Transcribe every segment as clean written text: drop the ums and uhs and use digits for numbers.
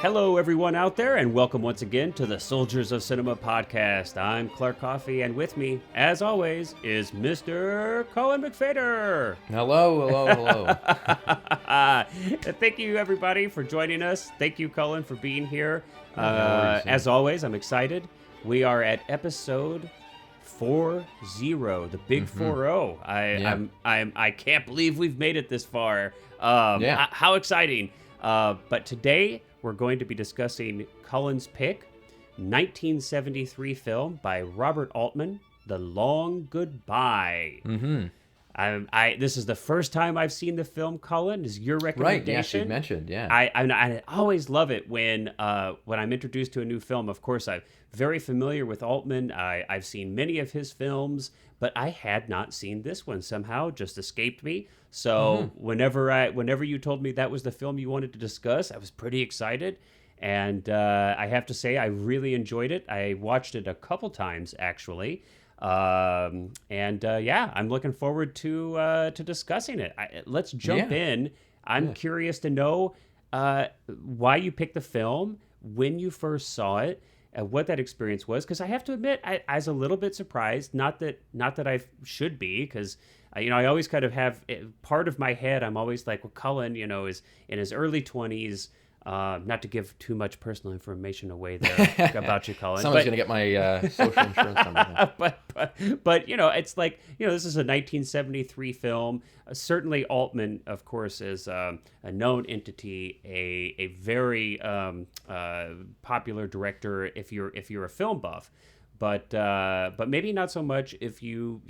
Hello, everyone out there, and welcome once again to the Soldiers of Cinema podcast. I'm Clark Coffey, and with me, as always, is Mr. Colin McFader. Hello. Thank you, everybody, for joining us. Thank you, Colin, for being here. As always, I'm excited. We are at episode 40, the big 40. I can't believe we've made it this far. How exciting! But today we're going to be discussing Colin's pick, 1973 film by Robert Altman, The Long Goodbye. This is the first time I've seen the film, Colin. Is your recommendation? Right, yes, you mentioned, yeah. I always love it when I'm introduced to a new film. Of course, I'm very familiar with Altman. I've seen many of his films, but I had not seen this one. Somehow just escaped me. So whenever you told me that was the film you wanted to discuss, I was pretty excited. And I have to say, I really enjoyed it. I watched it a couple times, actually. I'm looking forward to discussing it. Let's jump in. I'm curious to know why you picked the film, when you first saw it, what that experience was. Because I have to admit, I was a little bit surprised. Not that I should be, because I always kind of have part of my head. I'm always like, well, Cullen, is in his early 20s. Not to give too much personal information away there about you, Colin. Someone's going to get my social insurance number. But it's like, this is a 1973 film. Certainly Altman, of course, is a known entity, a very popular director if you're a film buff. But maybe not so much if you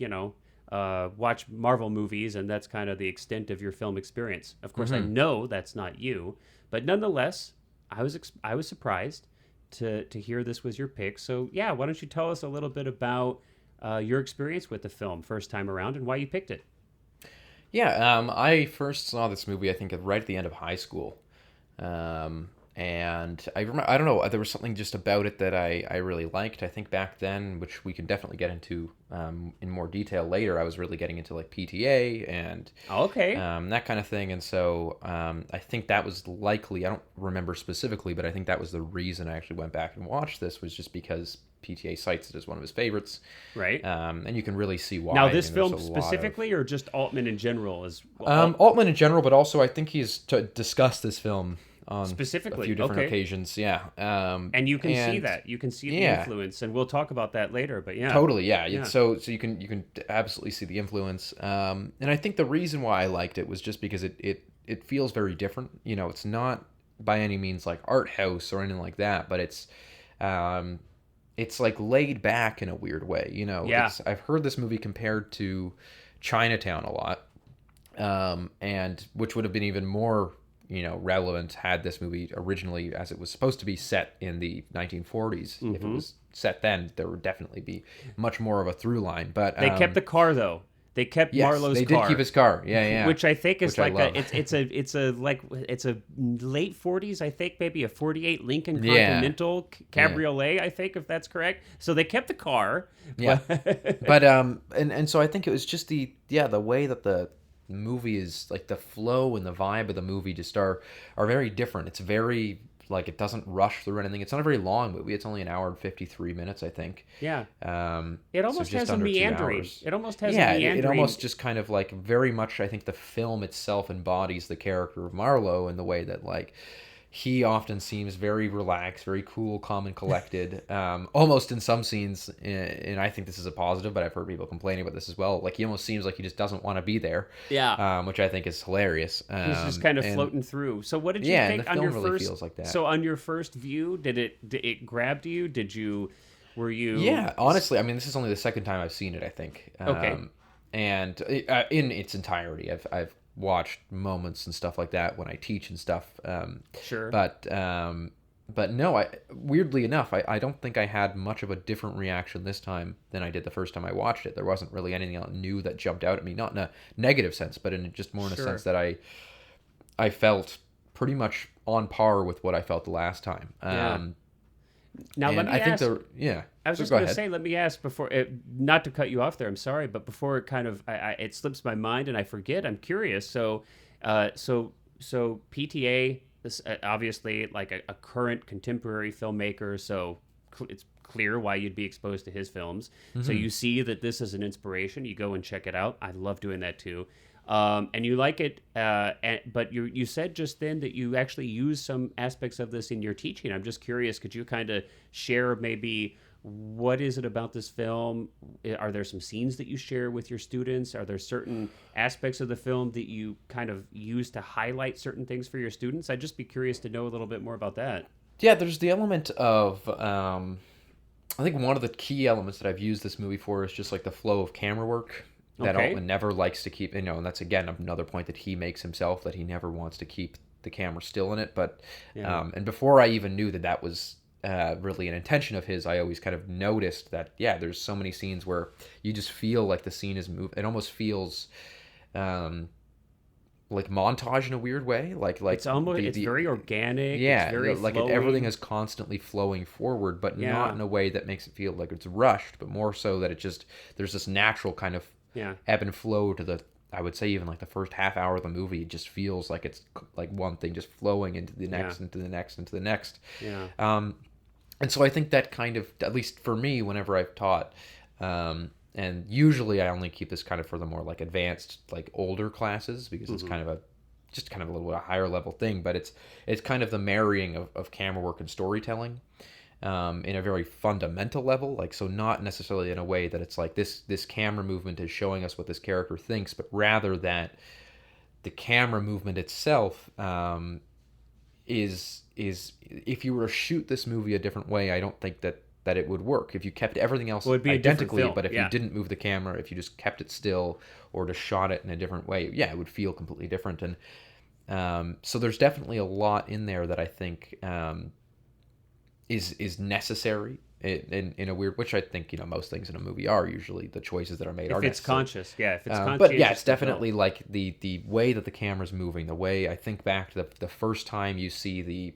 watch Marvel movies, and that's kind of the extent of your film experience. Of course, I know that's not you, but nonetheless, I was surprised to hear this was your pick. So yeah, why don't you tell us a little bit about your experience with the film first time around and why you picked it? Yeah, I first saw this movie, I think, right at the end of high school. And I remember, I don't know, there was something just about it that I really liked. I think back then, which we can definitely get into in more detail later, I was really getting into like PTA and that kind of thing. And so I think that was likely, I don't remember specifically, but I think that was the reason I actually went back and watched this, was just because PTA cites it as one of his favorites. Right. And you can really see why. Now, this film specifically, or just Altman in general? Altman in general, but also I think he's discussed this film on specifically a few different occasions, and you can see that. You can see the influence, and we'll talk about that later. But totally, So you can absolutely see the influence. And I think the reason why I liked it was just because it feels very different. It's not by any means like art house or anything like that, but it's like laid back in a weird way. I've heard this movie compared to Chinatown a lot, and which would have been even more relevant had this movie originally, as it was supposed to be set in the 1940s. If it was set then, there would definitely be much more of a through line. But they kept the car, though. They kept Marlowe's car. They did keep his car. Yeah. Which I think is like it's a late 40s, I think, maybe a 48 Lincoln Continental Cabriolet, I think, if that's correct. So they kept the car. Yeah. But and so I think it was just the way that the movie is, like, the flow and the vibe of the movie just are very different. It's very, like, it doesn't rush through anything. It's not a very long movie. It's only an hour and 53 minutes, I think. Yeah. It almost has a meandering. It almost has a meandering. It almost just kind of, like, very much, I think the film itself embodies the character of Marlowe in the way that, like, he often seems very relaxed, very cool, calm, and collected. Almost in some scenes, and I think this is a positive, but I've heard people complaining about this as well. Like, he almost seems like he just doesn't want to be there. Yeah. Which I think is hilarious. He's just kind of floating through. So what did you think on your really first? Feels like that. So on your first view, did it grab you? Were you? Yeah, honestly, I mean, this is only the second time I've seen it, I think. And in its entirety, I've watched moments and stuff like that when I teach and stuff. Sure. But no, weirdly enough, I don't think I had much of a different reaction this time than I did the first time I watched it. There wasn't really anything new that jumped out at me, not in a negative sense, but in just more in a sense that I felt pretty much on par with what I felt the last time. Now, let me ask. I was just going to say, let me ask before, not to cut you off there, I'm sorry, but before it kind of, it slips my mind and I forget, I'm curious. So PTA this obviously like a current contemporary filmmaker, so it's clear why you'd be exposed to his films. So you see that this is an inspiration. You go and check it out. I love doing that too. And you like it, but you said just then that you actually use some aspects of this in your teaching. I'm just curious, could you kind of share maybe what is it about this film? Are there some scenes that you share with your students? Are there certain aspects of the film that you kind of use to highlight certain things for your students? I'd just be curious to know a little bit more about that. Yeah, there's the element of, I think one of the key elements that I've used this movie for is just like the flow of camera work that Altman never likes to keep, and that's again another point that he makes himself, that he never wants to keep the camera still in it. But, and before I even knew that was really an intention of his, I always kind of noticed that, there's so many scenes where you just feel like the scene is moving. It almost feels like montage in a weird way. Like it's almost it's very organic. Yeah, it's very like everything is constantly flowing forward, but not in a way that makes it feel like it's rushed, but more so that there's this natural kind of ebb and flow to the, I would say even like the first half hour of the movie. It just feels like it's like one thing just flowing into the next, into the next, into the next. And so I think that kind of, at least for me, whenever I've taught, and usually I only keep this kind of for the more like advanced, like older classes, because it's kind of a little bit higher level thing, but it's kind of the marrying of camera work and storytelling in a very fundamental level. Like, so not necessarily in a way that it's like this camera movement is showing us what this character thinks, but rather that the camera movement itself is if you were to shoot this movie a different way, I don't think that it would work. If you kept everything else identically, but if you didn't move the camera, if you just kept it still or just shot it in a different way, it would feel completely different. And so there's definitely a lot in there that I think is necessary in a weird, which I think most things in a movie are usually the choices that are made. If it's conscious, if it's conscious. But it's definitely like the way that the camera's moving. The way I think back to the first time you see the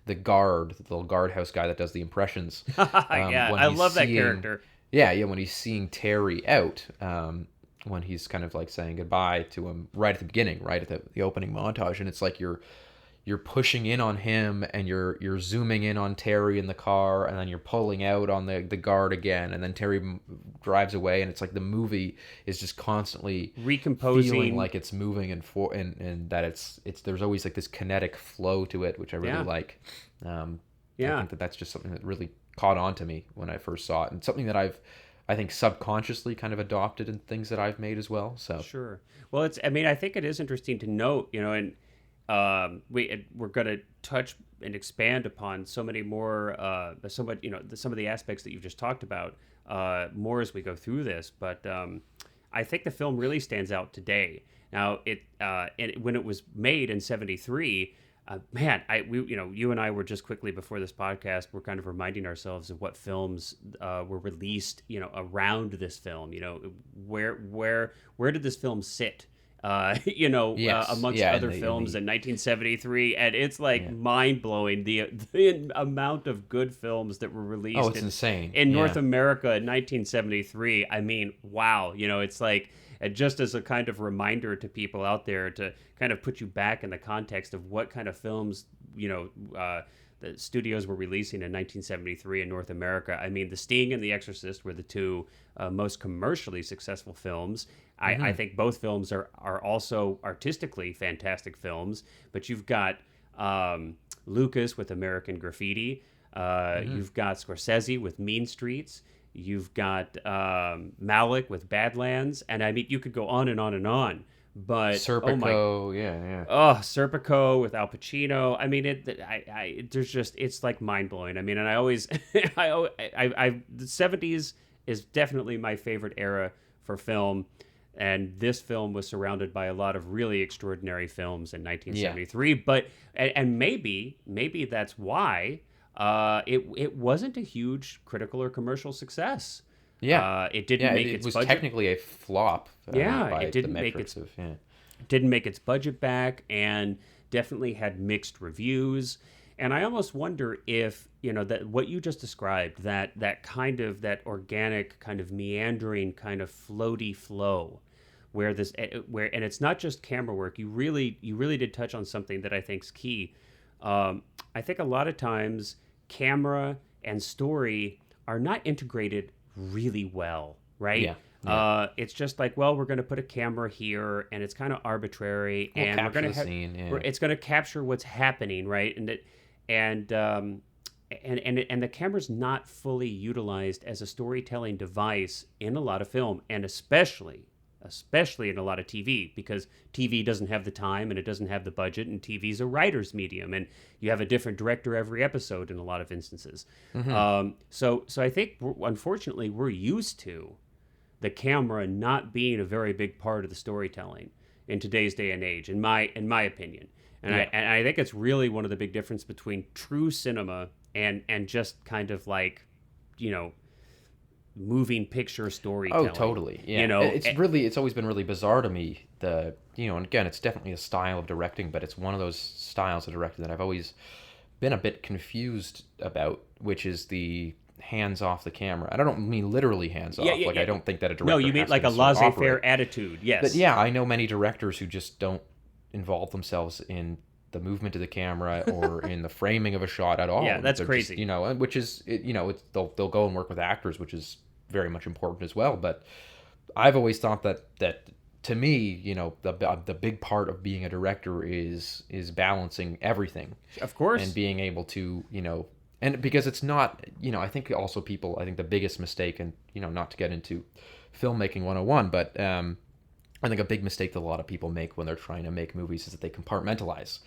little guardhouse guy that does the impressions. I love that character. When he's seeing Terry out, when he's kind of like saying goodbye to him right at the beginning, right at the opening montage, and it's like you're pushing in on him and you're zooming in on Terry in the car, and then you're pulling out on the guard again, and then Terry drives away, and it's like the movie is just constantly recomposing, feeling like it's moving and that it's there's always like this kinetic flow to it, which I really like. I think that's just something that really caught on to me when I first saw it, and something that I think subconsciously kind of adopted in things that I've made as well. So sure. Well, I think it is interesting to note, and we're going to touch and expand upon so many more, some of the aspects that you've just talked about more as we go through this. But I think the film really stands out today. Now, when it was made in '73, you and I were just quickly before this podcast, we're kind of reminding ourselves of what films were released, around this film. Where did this film sit? Amongst other films in 1973, and it's like mind-blowing the amount of good films that were released. Oh, it's insane. In North America in 1973. I mean, wow. It's like, just as a kind of reminder to people out there to kind of put you back in the context of what kind of films, the studios were releasing in 1973 in North America. I mean, The Sting and The Exorcist were the two most commercially successful films. I think both films are also artistically fantastic films, but you've got Lucas with American Graffiti. You've got Scorsese with Mean Streets. You've got Malick with Badlands. And I mean, you could go on and on and on. But Serpico, Serpico with Al Pacino. I mean, it's like mind blowing. I mean, and I always, the '70s is definitely my favorite era for film, and this film was surrounded by a lot of really extraordinary films in 1973. But and maybe that's why it wasn't a huge critical or commercial success. It didn't make its budget. It was technically a flop. It didn't make its budget back, and definitely had mixed reviews. And I almost wonder if, that what you just described, that kind of, that organic kind of meandering kind of floaty flow, where and it's not just camera work. You really did touch on something that I think is key. I think a lot of times camera and story are not integrated really well, right? Yeah. Yeah. It's just like, well, we're going to put a camera here, and it's kind of arbitrary, and we're going to scene. Yeah. it's going to capture what's happening, right? And the camera's not fully utilized as a storytelling device in a lot of film, and especially in a lot of TV, because TV doesn't have the time and it doesn't have the budget, and TV's a writer's medium, and you have a different director every episode in a lot of instances. So I think, unfortunately, we're used to the camera not being a very big part of the storytelling in today's day and age, in my opinion. And I think it's really one of the big difference between true cinema and just kind of like, moving picture storytelling. Oh, totally. Yeah. It's always been really bizarre to me. And again, it's definitely a style of directing, but it's one of those styles of directing that I've always been a bit confused about, which is the hands off the camera. And I don't mean literally hands off. I don't think that a director. No, you mean like a laissez-faire attitude. Yes. But yeah, I know many directors who just don't involve themselves in the movement of the camera or in the framing of a shot at all. Yeah, that's crazy. Just, which is, they'll go and work with actors, which is very much important as well. But I've always thought that to me, the big part of being a director is balancing everything. Of course. And being able to, and because it's not, I think also I think the biggest mistake, and, not to get into filmmaking 101, but I think a big mistake that a lot of people make when they're trying to make movies is that they compartmentalize.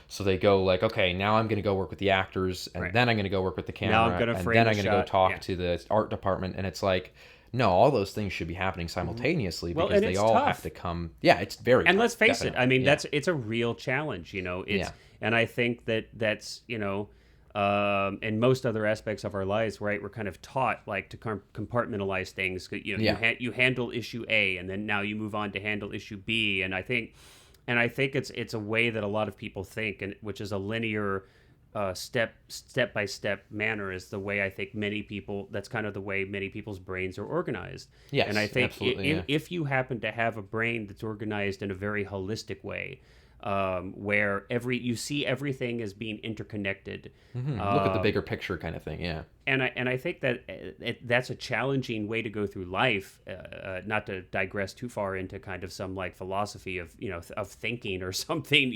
So they go like, okay, now I'm going to go work with the actors, and then I'm going to go work with the camera, and then I'm going to go talk to the art department. And it's like, no, all those things should be happening simultaneously, because they all have to come. Yeah, it's very and tough, let's face definitely. it. I mean, it's a real challenge, and I think that's, in most other aspects of our lives, right? We're kind of taught like to compartmentalize things. You handle issue A, and then now you move on to handle issue B. And I think it's a way that a lot of people think, and which is a linear, step by step manner, is the way I think many people. That's kind of the way many people's brains are organized. Yes, and I think if you happen to have a brain that's organized in a very holistic way, where you see everything as being interconnected. Look at the bigger picture kind of thing, yeah. And I think that that's a challenging way to go through life. Not to digress too far into kind of some like philosophy of of thinking or something,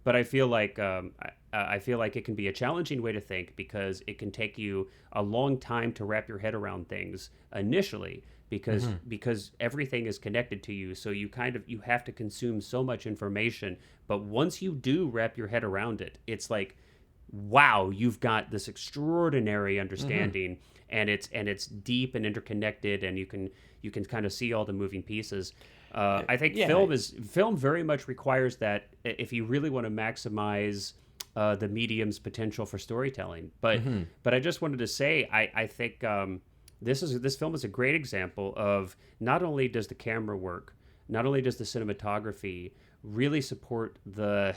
but I feel like it can be a challenging way to think, because it can take you a long time to wrap your head around things initially. Because everything is connected to you, so you have to consume so much information. But once you do wrap your head around it, it's like, wow, you've got this extraordinary understanding, and it's deep and interconnected, and you can kind of see all the moving pieces. I think film very much requires that if you really want to maximize the medium's potential for storytelling. But I just wanted to say, I think. This film is a great example of not only does the camera work, not only does the cinematography really support the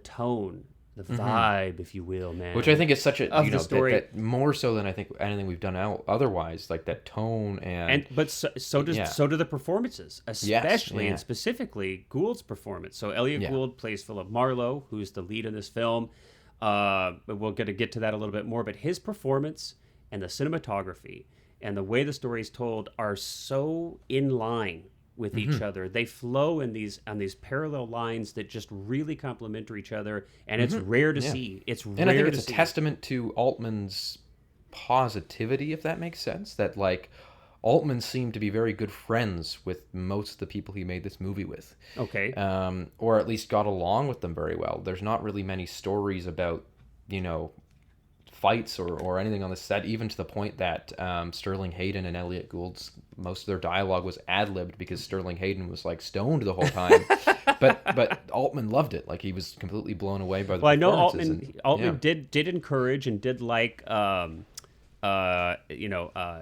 tone, the vibe, if you will, man. Which I think is such a the story. That more so than I think anything we've done otherwise, like that tone but so do the performances, especially and specifically Gould's performance. So Elliot Gould plays Philip Marlowe, who's the lead in this film. But we'll get to that a little bit more. But his performance and the cinematography and the way the story is told are so in line with each other. They flow on these parallel lines that just really complement each other, and it's rare to see. I think it's a testament to Altman's positivity, if that makes sense. That like Altman seemed to be very good friends with most of the people he made this movie with. Okay. Or at least got along with them very well. There's not really many stories about fights or anything on the set, even to the point that Sterling Hayden and Elliot Gould's most of their dialogue was ad-libbed, because Sterling Hayden was like stoned the whole time. but Altman loved it. Like, he was completely blown away by the performances. I know Altman did encourage and did like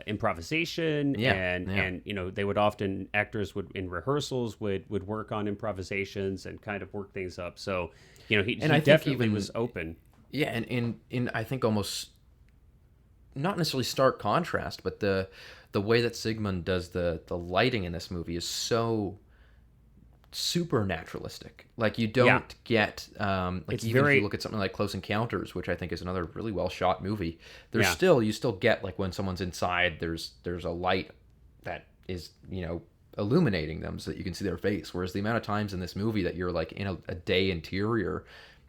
improvisation, and they would often, actors would in rehearsals would work on improvisations and kind of work things up. So he definitely was open. Yeah, and in I think almost not necessarily stark contrast, but the way that Sigmund does the lighting in this movie is so super naturalistic. Like you don't get like it's even if you look at something like Close Encounters, which I think is another really well shot movie, there's you still get like when someone's inside, there's a light that is, you know, illuminating them so that you can see their face. Whereas the amount of times in this movie that you're like in a day interior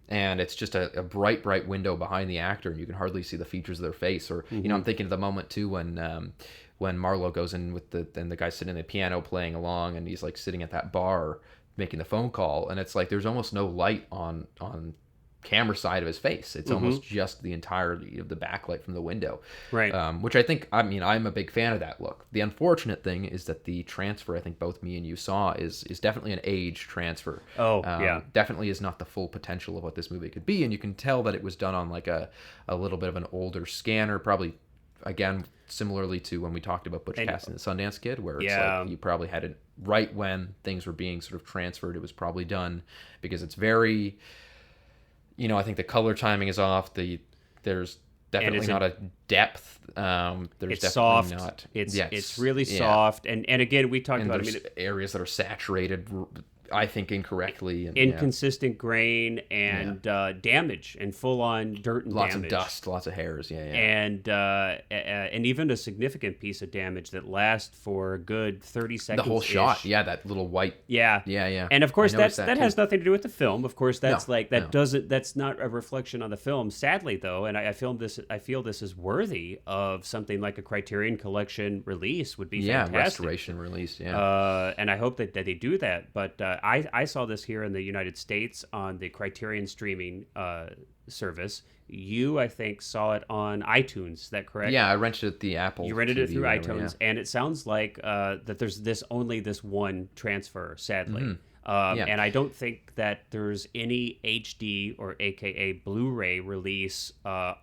and it's just a bright window behind the actor and you can hardly see the features of their face. Or you know, I'm thinking of the moment too when Marlowe goes in with the guy sitting at the piano playing along, and he's like sitting at that bar making the phone call, and it's like there's almost no light on camera side of his face. It's almost just the entirety of the backlight from the window, right? Which I think, I mean, I'm a big fan of that look. The unfortunate thing is that the transfer, I think both me and you saw, is definitely an age transfer. Definitely is not the full potential of what this movie could be, and you can tell that it was done on like a little bit of an older scanner, probably. Again, similarly to when we talked about Butch Cassidy and the Sundance Kid, where it's like you probably had it right when things were being sort of transferred. It was probably done because it's very, you know, I think the color timing is off. There's definitely not a depth. There's it's definitely soft. not. It's really soft. And again, we talked about. There's areas that are saturated, I think, incorrectly. And, inconsistent grain and damage and full-on dirt and lots damage. of dust, lots of hairs, and even a significant piece of damage that lasts for a good 30 seconds. The whole shot, that little white. Yeah. And of course, that has nothing to do with the film. Of course, that's that's not a reflection on the film. Sadly, though, and I feel this is worthy of something like a Criterion Collection release would be fantastic. Restoration release. And I hope that they do that, but. I saw this here in the United States on the Criterion streaming service. You, I think, saw it on iTunes. Is that correct? Yeah, I rented it at the Apple. You rented TV it through iTunes, and it sounds like that there's only this one transfer, sadly. And I don't think that there's any HD or AKA Blu-ray release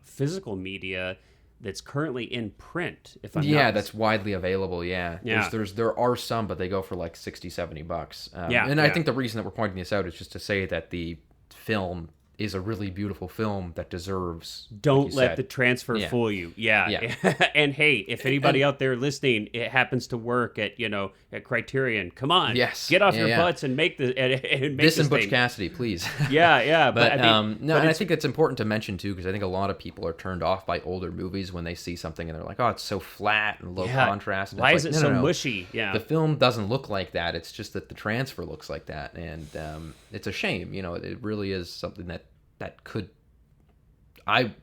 physical media that's currently in print, if I'm not that's widely available. There are some, but they go for like $60-$70. I think the reason that we're pointing this out is just to say that the film is a really beautiful film that deserves. Don't let the transfer fool you. And hey, if anybody out there listening, it happens to work at at Criterion, come on, get off your butts and make this. And make this and Butch Cassidy, please. But I think it's important to mention too, because I think a lot of people are turned off by older movies when they see something and they're like, oh, it's so flat and low contrast. And why is it so mushy? The film doesn't look like that. It's just that the transfer looks like that, and it's a shame. It really is something that could,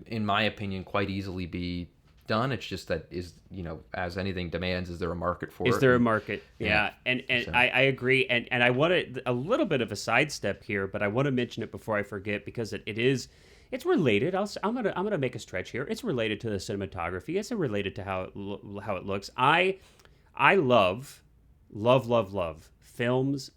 in my opinion, quite easily be done. It's just that as anything demands, is there a market for it? Is there a market? Yeah. And so. I agree. And I want a little bit of a sidestep here, but I want to mention it before I forget, because it's related. I'm gonna make a stretch here. It's related to the cinematography. It's related to how it looks. I love films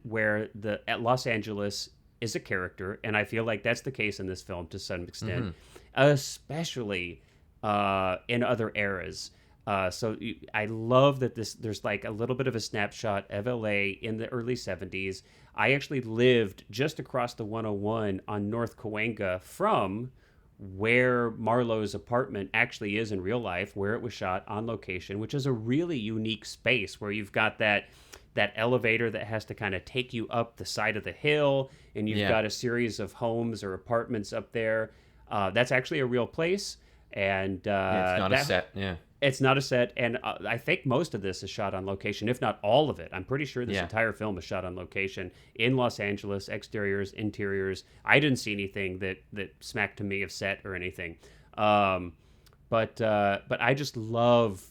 where at Los Angeles is a character, and I feel like that's the case in this film to some extent, especially in other eras. So I love that there's like a little bit of a snapshot of LA in the early 70s. I actually lived just across the 101 on North Cahuenga from where Marlowe's apartment actually is in real life, where it was shot on location, which is a really unique space where you've got that elevator that has to kind of take you up the side of the hill, and you've got a series of homes or apartments up there. That's actually a real place, and it's not a set. It's not a set, and I think most of this is shot on location, if not all of it. I'm pretty sure this entire film is shot on location in Los Angeles, exteriors, interiors. I didn't see anything that smacked to me of set or anything. But I just love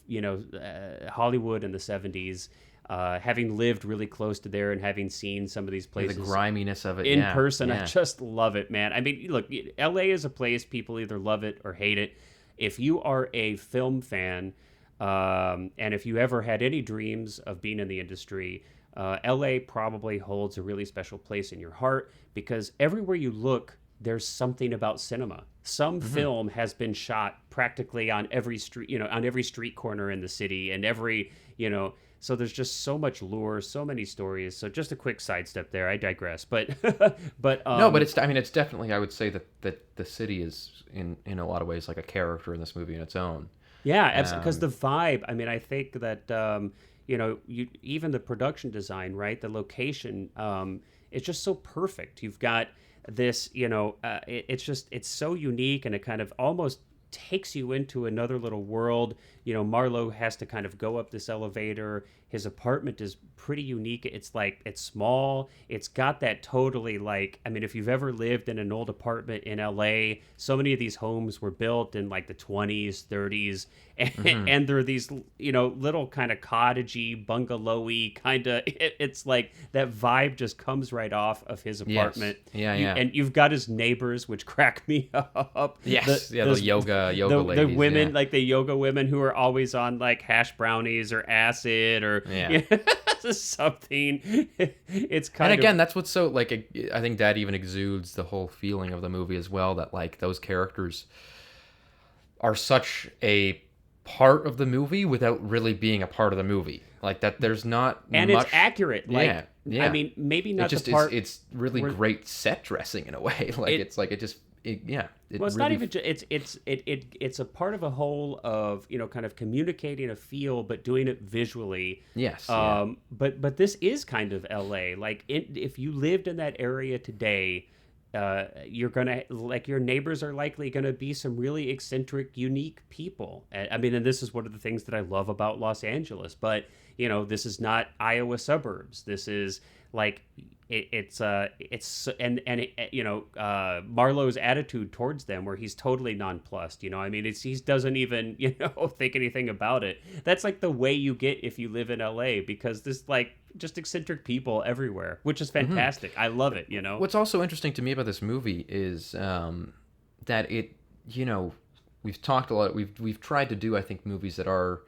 Hollywood in the 70s. Having lived really close to there and having seen some of these places, the griminess of it in person, I just love it, man. I mean, look, LA is a place people either love it or hate it. If you are a film fan, and if you ever had any dreams of being in the industry, LA probably holds a really special place in your heart, because everywhere you look there's something about cinema. Some film has been shot practically on every street, on every street corner in the city, and every, so there's just so much lure, so many stories. So just a quick sidestep there. I digress, but no, but it's definitely, I would say that the city is in a lot of ways like a character in this movie in its own. Yeah, because the vibe. I mean, I think that even the production design, right? The location, it's just so perfect. You've got this, it's so unique, and it kind of almost takes you into another little world. Marlowe has to kind of go up this elevator. His apartment is pretty unique. It's small. It's got that totally if you've ever lived in an old apartment in LA, so many of these homes were built in like the 20s, 30s, and they're these, little kind of cottagey, bungalowy kind of, it's like that vibe just comes right off of his apartment. Yes. Yeah. And you've got his neighbors, which crack me up. Yes. The yoga ladies. The women, like the yoga women who are always on like hash brownies or acid or something. It's kind of... And again, that's what's so, like, I think that even exudes the whole feeling of the movie as well, that like those characters are such a part of the movie without really being a part of the movie. Like that there's not and much... it's accurate. Like, yeah. I mean, maybe not the part... It's really great set dressing in a way. Like it's not even it's a part of a whole of kind of communicating a feel but doing it visually. Yes. But this is kind of LA. Like if you lived in that area today, you're gonna your neighbors are likely gonna be some really eccentric, unique people. I mean, and this is one of the things that I love about Los Angeles. But this is not Iowa suburbs. This is like Marlowe's attitude towards them, where he's totally nonplussed. I mean, he doesn't even think anything about it. That's like the way you get if you live in LA, because there's like just eccentric people everywhere, which is fantastic. I love it. What's also interesting to me about this movie is that it, we've talked a lot. We've tried to do, I think, movies that are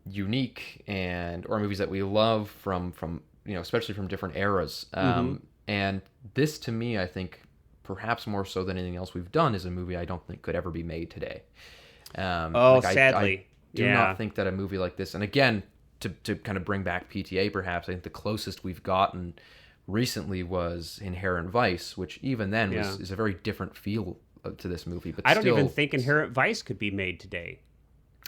unique or movies that we love from especially from different eras. And this, to me, I think, perhaps more so than anything else we've done, is a movie I don't think could ever be made today. Sadly. I do not think that a movie like this, and again, to kind of bring back PTA, perhaps, I think the closest we've gotten recently was Inherent Vice, which even then is a very different feel to this movie. But I don't even think Inherent Vice could be made today.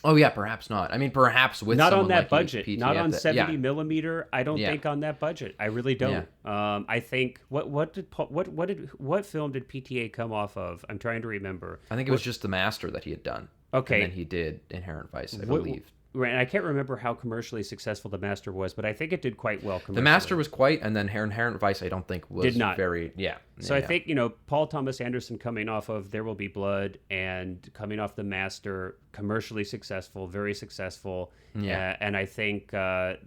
Oh yeah, perhaps not. I mean, perhaps with not on that like budget, PTA not on 70 millimeter. I don't think on that budget. I really don't. I think what film did PTA come off of? I'm trying to remember. I think it was just The Master that he had done. Okay, and then he did Inherent Vice, I believe. Right, and I can't remember how commercially successful The Master was, but I think it did quite well commercially. The Master was quite, and then Inherent Vice, I don't think was very... Yeah. So I think, Paul Thomas Anderson coming off of There Will Be Blood and coming off The Master, commercially successful, very successful. Yeah. And I think, the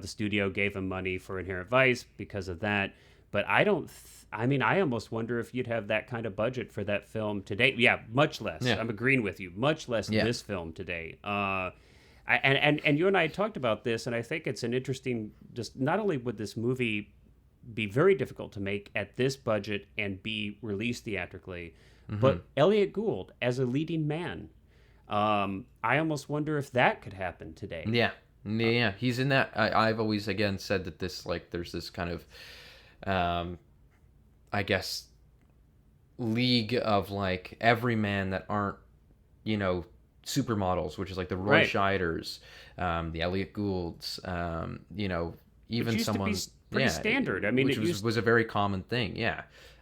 studio gave him money for Inherent Vice because of that. But I don't... I almost wonder if you'd have that kind of budget for that film today. Yeah, much less. Yeah. I'm agreeing with you. Much less this film today. And you and I had talked about this, and I think it's an interesting, just not only would this movie be very difficult to make at this budget and be released theatrically, but Elliot Gould as a leading man, I almost wonder if that could happen today. Yeah, he's in that. I've always, again, said that this, like, there's this kind of, I guess, league of, like, everyman that aren't, supermodels, which is like the Roy Scheiders, the Elliot Goulds, even which someone used to be pretty standard. I mean, which was a very common thing,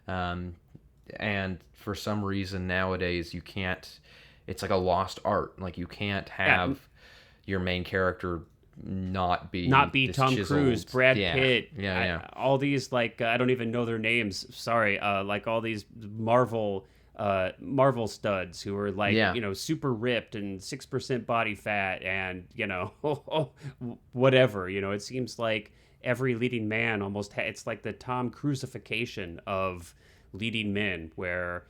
and for some reason nowadays you can't. It's like a lost art. Like you can't have your main character not be Tom chiseled, Cruise, Brad Pitt, all these like I don't even know their names. Sorry, like all these Marvel studs who are like super ripped and 6% body fat and whatever. It seems like every leading man almost it's like the Tom Cruisification of leading men, where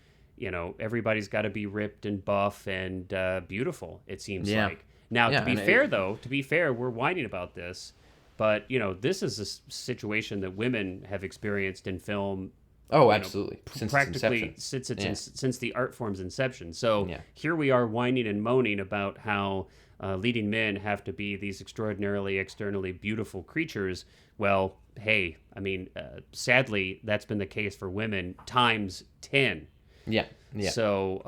everybody's got to be ripped and buff and beautiful. It seems like. Now, to be fair, we're whining about this, but this is a situation that women have experienced in film Oh, absolutely. Since the art form's inception. So here we are whining and moaning about how leading men have to be these extraordinarily externally beautiful creatures. Well, hey, I mean, sadly, that's been the case for women times 10. Yeah. Yeah. So,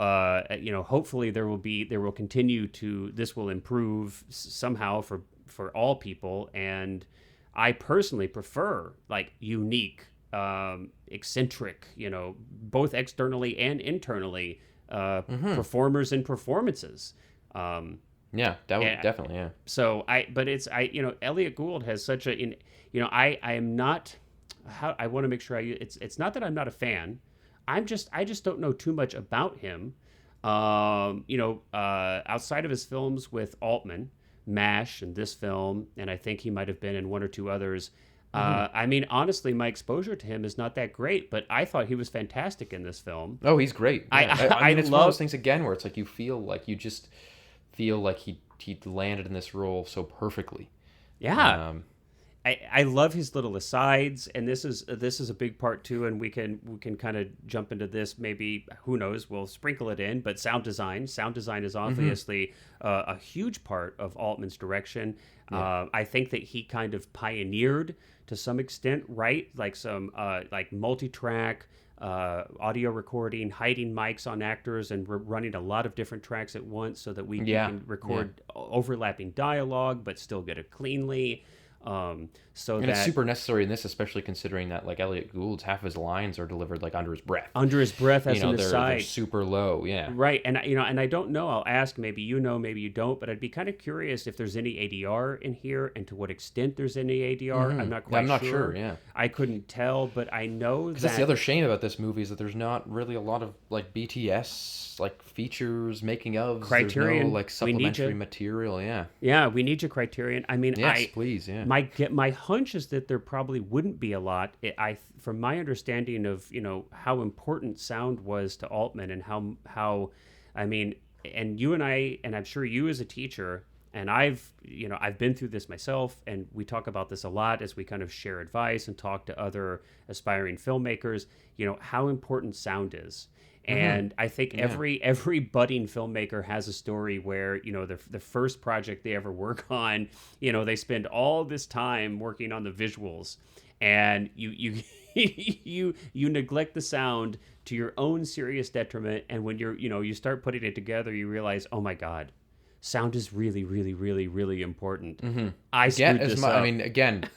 hopefully this will improve somehow for all people. And I personally prefer like unique, eccentric, both externally and internally, performers and performances. Definitely. Yeah. So Elliot Gould has such I am not, I want to make sure it's not that I'm not a fan. I just don't know too much about him. Outside of his films with Altman, MASH, and this film, and I think he might have been in one or two others. I mean, honestly, my exposure to him is not that great, but I thought he was fantastic in this film. Oh, he's great. Yeah. I mean, it's one of those things again where it's like you just feel like he landed in this role so perfectly. Yeah. I love his little asides, and this is a big part too, and we can kind of jump into this. Maybe, who knows, we'll sprinkle it in. But sound design is obviously a huge part of Altman's direction. Yeah. I think that he kind of pioneered to some extent, right? Like some like multi-track audio recording, hiding mics on actors, and running a lot of different tracks at once so that we can record overlapping dialogue, but still get it cleanly. It's super necessary in this, especially considering that like Elliot Gould's half of his lines are delivered like under his breath. As an aside, they're super low, yeah. Right, and and I don't know. I'll ask. Maybe maybe you don't. But I'd be kind of curious if there's any ADR in here, and to what extent there's any ADR. I'm not quite sure. I'm not sure. Yeah, I couldn't tell, but I know that that's the other shame about this movie is that there's not really a lot of like BTS like features, making of Criterion. There's no like supplementary material. Yeah, we need your Criterion. I mean, yes, please. Yeah. My hunch is that there probably wouldn't be a lot. From my understanding of how important sound was to Altman, and how I mean, and you and I, and I'm sure you as a teacher, and I've been through this myself, and we talk about this a lot as we kind of share advice and talk to other aspiring filmmakers. How important sound is. And I think every budding filmmaker has a story where, the first project they ever work on, they spend all this time working on the visuals, and you neglect the sound to your own serious detriment. And when you start putting it together, you realize, oh my God, sound is really, really, really, really important. I screwed this up. I mean, again,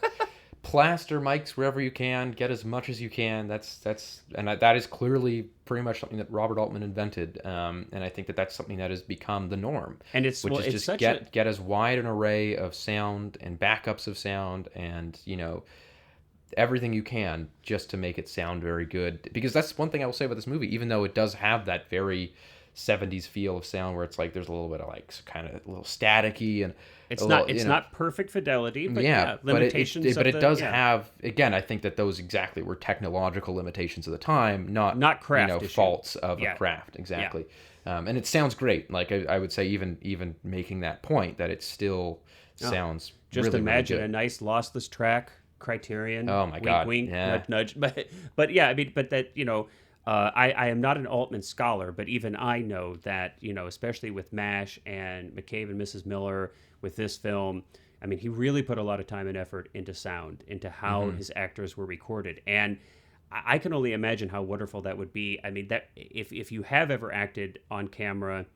plaster mics wherever you can, get as much as you can. That is clearly pretty much something that Robert Altman invented, and I think that that's something that has become the norm. And get as wide an array of sound and backups of sound, and everything you can just to make it sound very good. Because that's one thing I will say about this movie, even though it does have that very 70s feel of sound where it's like there's a little bit of like kind of a little staticky, and it's not perfect fidelity, but limitations. But it does have, again, I think that those exactly were technological limitations of the time, not craft faults of a craft. Exactly. Yeah. And it sounds great. Like I would say, even making that point, that it still sounds just really, imagine really good. A nice lossless track, Criterion. Oh my God. Wink, nudge, nudge. But yeah, I mean, but that I am not an Altman scholar, but even I know that, especially with MASH and McCabe and Mrs. Miller, with this film, I mean, he really put a lot of time and effort into sound, into how his actors were recorded. And I can only imagine how wonderful that would be. I mean, that if you have ever acted on camera,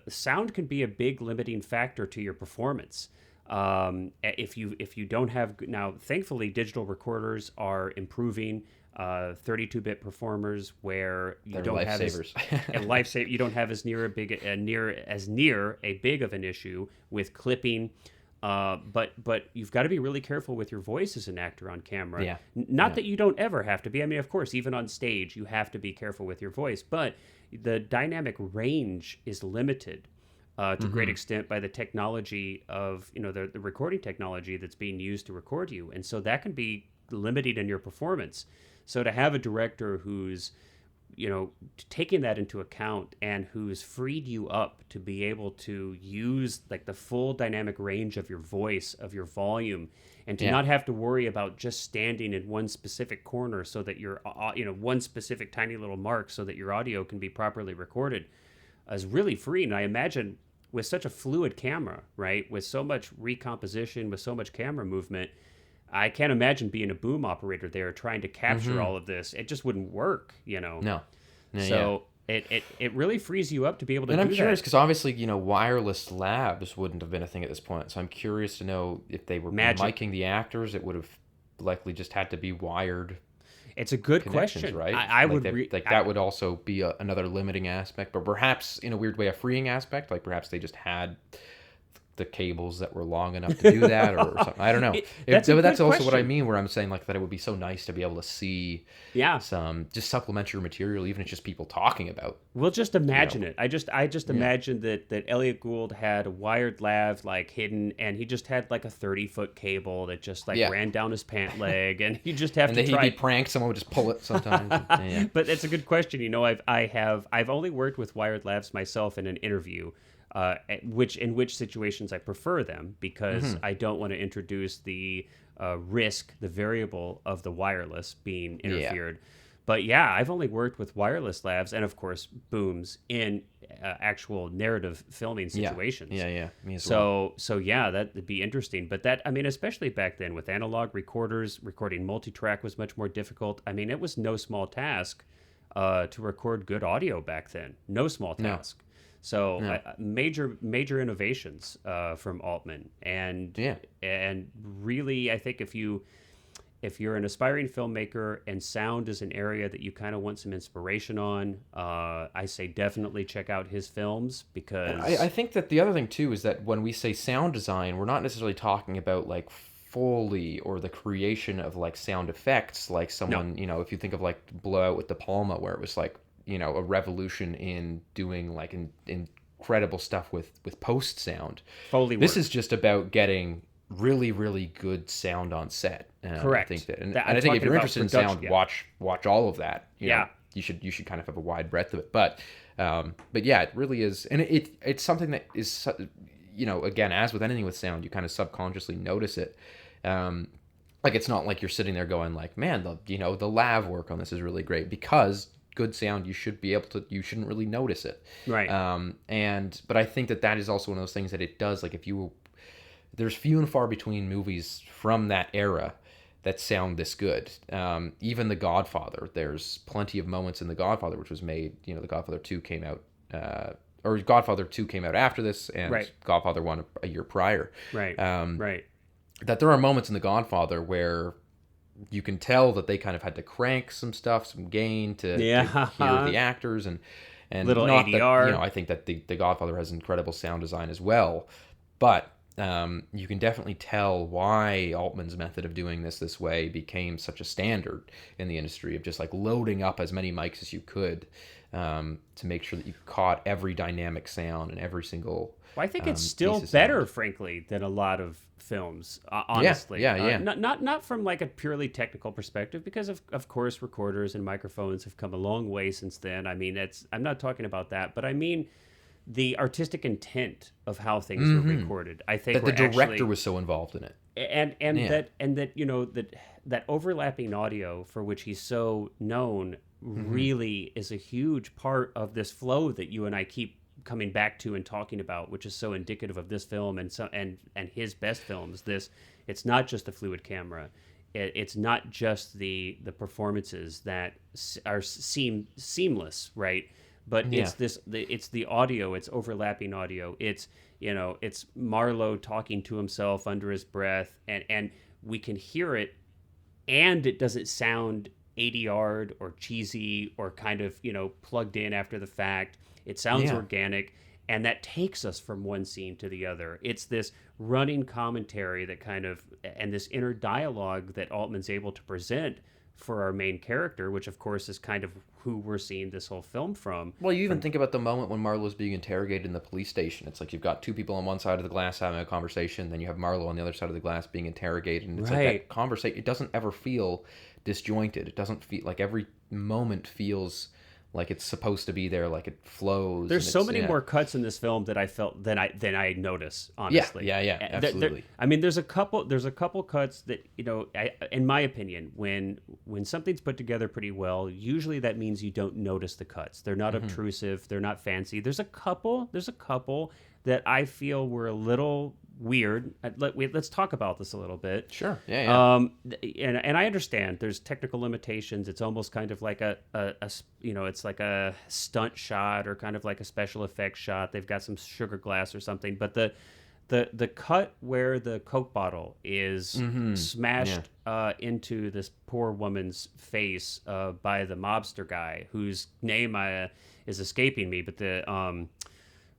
sound can be a big limiting factor to your performance. If you don't have, now thankfully digital recorders are improving. 32-bit performers where you don't have you don't have as near a big of an issue with clipping, but you've got to be really careful with your voice as an actor on camera. Not that you don't ever have to be. I mean, of course, even on stage you have to be careful with your voice, but the dynamic range is limited to a great extent by the technology of the recording technology that's being used to record you, and so that can be limiting in your performance. So to have a director who's taking that into account, and who's freed you up to be able to use like the full dynamic range of your voice, of your volume, and to not have to worry about just standing in one specific corner so that your, one specific tiny little mark so that your audio can be properly recorded, is really freeing. And I imagine with such a fluid camera, right, with so much recomposition, with so much camera movement, I can't imagine being a boom operator there trying to capture all of this. It just wouldn't work, No. So it really frees you up to be able to do that. And I'm curious, because obviously, wireless labs wouldn't have been a thing at this point. So I'm curious to know if they were miking the actors, it would have likely just had to be wired. It's a good question, right? I would that would also be another limiting aspect, but perhaps in a weird way a freeing aspect. Like perhaps they just had the cables that were long enough to do that, or something. I don't know. That's also what I mean, where I'm saying like that it would be so nice to be able to see some just supplementary material, even if it's just people talking about. We'll just imagine it. I just imagine that Elliot Gould had a wired lav like hidden, and he just had like a 30-foot cable that just like ran down his pant leg, and you just have to try. He'd be pranked. Someone would just pull it sometimes. But it's a good question. I've only worked with wired lavs myself in an interview. In which situations I prefer them, because I don't want to introduce the risk, the variable of the wireless being interfered. But I've only worked with wireless lavs and of course booms in actual narrative filming situations. Me as well. So that'd be interesting. But especially back then with analog recorders, recording multi-track was much more difficult. It was no small task to record good audio back then. No small task. So major innovations from Altman, and really, I think if you're an aspiring filmmaker and sound is an area that you kind of want some inspiration on, I say definitely check out his films, because I think that the other thing too is that when we say sound design, we're not necessarily talking about like Foley or the creation of like sound effects, like someone if you think of like Blowout with De Palma, where it was like, a revolution in doing like incredible stuff with post sound. Foley work. This is just about getting really, really good sound on set. Correct. I think I think if you're interested in sound, watch all of that. You should kind of have a wide breadth of it. But it really is, and it's something that is, again, as with anything with sound, you kind of subconsciously notice it. Like it's not like you're sitting there going like, man, the lav work on this is really great, because good sound, you shouldn't really notice it. Right. But I think that is also one of those things that it does. Like there's few and far between movies from that era that sound this good. Even The Godfather, there's plenty of moments in The Godfather, which was made, The Godfather 2 came out, or Godfather 2 came out after this, and Godfather 1 a year prior. Right. That there are moments in The Godfather where you can tell that they kind of had to crank some gain to hear the actors, and little not ADR. That, I think that the Godfather has incredible sound design as well, but you can definitely tell why Altman's method of doing this way became such a standard in the industry, of just like loading up as many mics as you could to make sure that you caught every dynamic sound and every single. Well, I think it's still better, frankly, than a lot of films, honestly. Yeah. Not from like a purely technical perspective, because of course recorders and microphones have come a long way since then. I'm not talking about that, but I mean the artistic intent of how things were recorded. I think that the director was so involved in it, and that overlapping audio for which he's so known really is a huge part of this flow that you and I keep coming back to and talking about, which is so indicative of this film and his best films. It's not just the fluid camera, it's not just the performances that are seamless, right? But it's the audio, it's overlapping audio, it's Marlowe talking to himself under his breath, and we can hear it, and it doesn't sound ADR'd or cheesy or kind of plugged in after the fact. It sounds organic, and that takes us from one scene to the other. It's this running commentary that and this inner dialogue that Altman's able to present for our main character, which of course is kind of who we're seeing this whole film from. Well, you even think about the moment when Marlowe's being interrogated in the police station. It's like you've got two people on one side of the glass having a conversation, then you have Marlowe on the other side of the glass being interrogated, and it's like that conversation, it doesn't ever feel disjointed. It doesn't feel like every moment feels like it's supposed to be there, like it flows. There's so many more cuts in this film that I felt than I notice, honestly. Yeah, absolutely. I mean, there's a couple cuts that, you know, in my opinion, when something's put together pretty well, usually that means you don't notice the cuts. They're not obtrusive, they're not fancy. There's a couple that I feel were a little weird. Let's talk about this a little bit. Sure. Yeah. And I understand there's technical limitations. It's almost kind of like a you know, it's like a stunt shot or kind of like a special effects shot. They've got some sugar glass or something, but the cut where the Coke bottle is smashed into this poor woman's face by the mobster guy whose name is escaping me, but the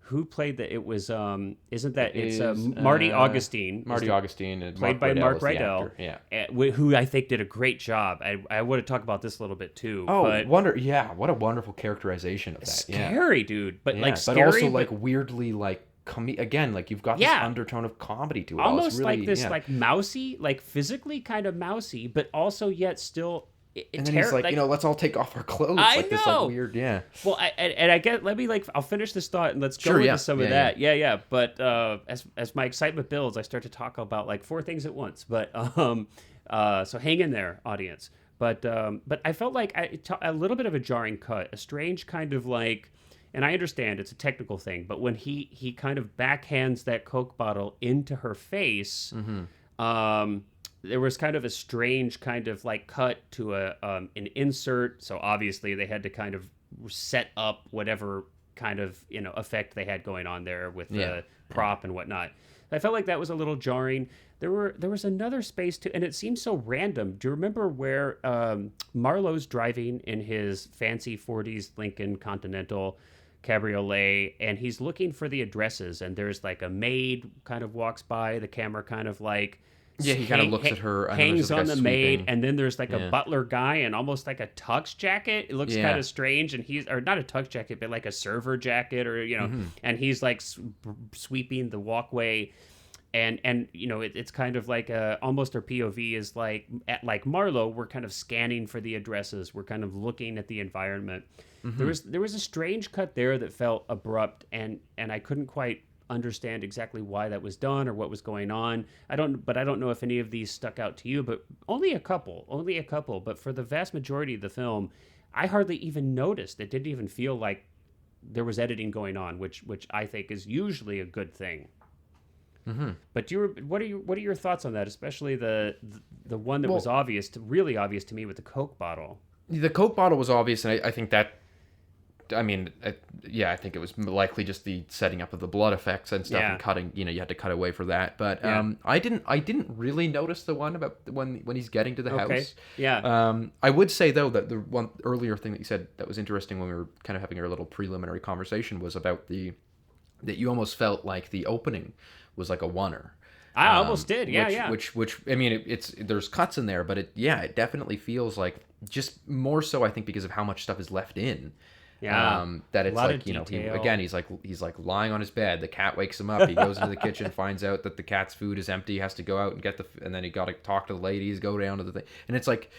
who played that? It was Marty Augustine. Marty Augustine, played by Mark Rydell. Who I think did a great job. I want to talk about this a little bit too. Oh, what a wonderful characterization of that. Scary, dude, but like scary, but also like weirdly like again, like you've got this undertone of comedy to it. Almost really, like this, like mousy, like physically kind of mousy, but also yet still. And then he's like, you know, let's all take off our clothes. I like know. This like weird, Well, I get. Let me I'll finish this thought and let's go into some of that. Yeah. But as my excitement builds, I start to talk about like 4 things at once. But so hang in there, audience. But I felt like a little bit of a jarring cut, a strange kind of like. And I understand it's a technical thing, but when he kind of backhands that Coke bottle into her face, there was kind of a strange kind of like cut to an insert. So obviously they had to kind of set up whatever kind of, you know, effect they had going on there with the prop and whatnot. I felt like that was a little jarring. There was another space too, and it seemed so random. Do you remember where Marlowe's driving in his fancy 40s Lincoln Continental cabriolet, and he's looking for the addresses, and there's like a maid kind of walks by, the camera kind of like he kind of looks at her, hangs on the maid, and then there's like a butler guy and almost like a tux jacket. It looks kind of strange, and he's, or not a tux jacket, but like a server jacket, or you know, and he's like sweeping the walkway, and you know, it's kind of like almost our POV is like Marlowe, we're kind of scanning for the addresses, we're kind of looking at the environment. There was a strange cut there that felt abrupt, and I couldn't quite understand exactly why that was done or what was going on. I don't know if any of these stuck out to you, but only a couple. But for the vast majority of the film, I hardly even noticed. It didn't even feel like there was editing going on, which I think is usually a good thing. But what are your thoughts on that, especially the one that was really obvious to me with the Coke bottle? The Coke bottle was obvious, and I think that. I mean, I think it was likely just the setting up of the blood effects and stuff, and cutting. You know, you had to cut away for that. But I didn't really notice the one about when he's getting to the house. Yeah. I would say though that the one earlier thing that you said that was interesting when we were kind of having our little preliminary conversation was about that you almost felt like the opening was like a oneer. I almost did. Which I mean, there's cuts in there, but it definitely feels like just more so. I think because of how much stuff is left in. That it's like, you know, he's like lying on his bed. The cat wakes him up. He goes into the kitchen, finds out that the cat's food is empty. Has to go out and get and then he got to talk to the ladies, go down to the thing, and it's like,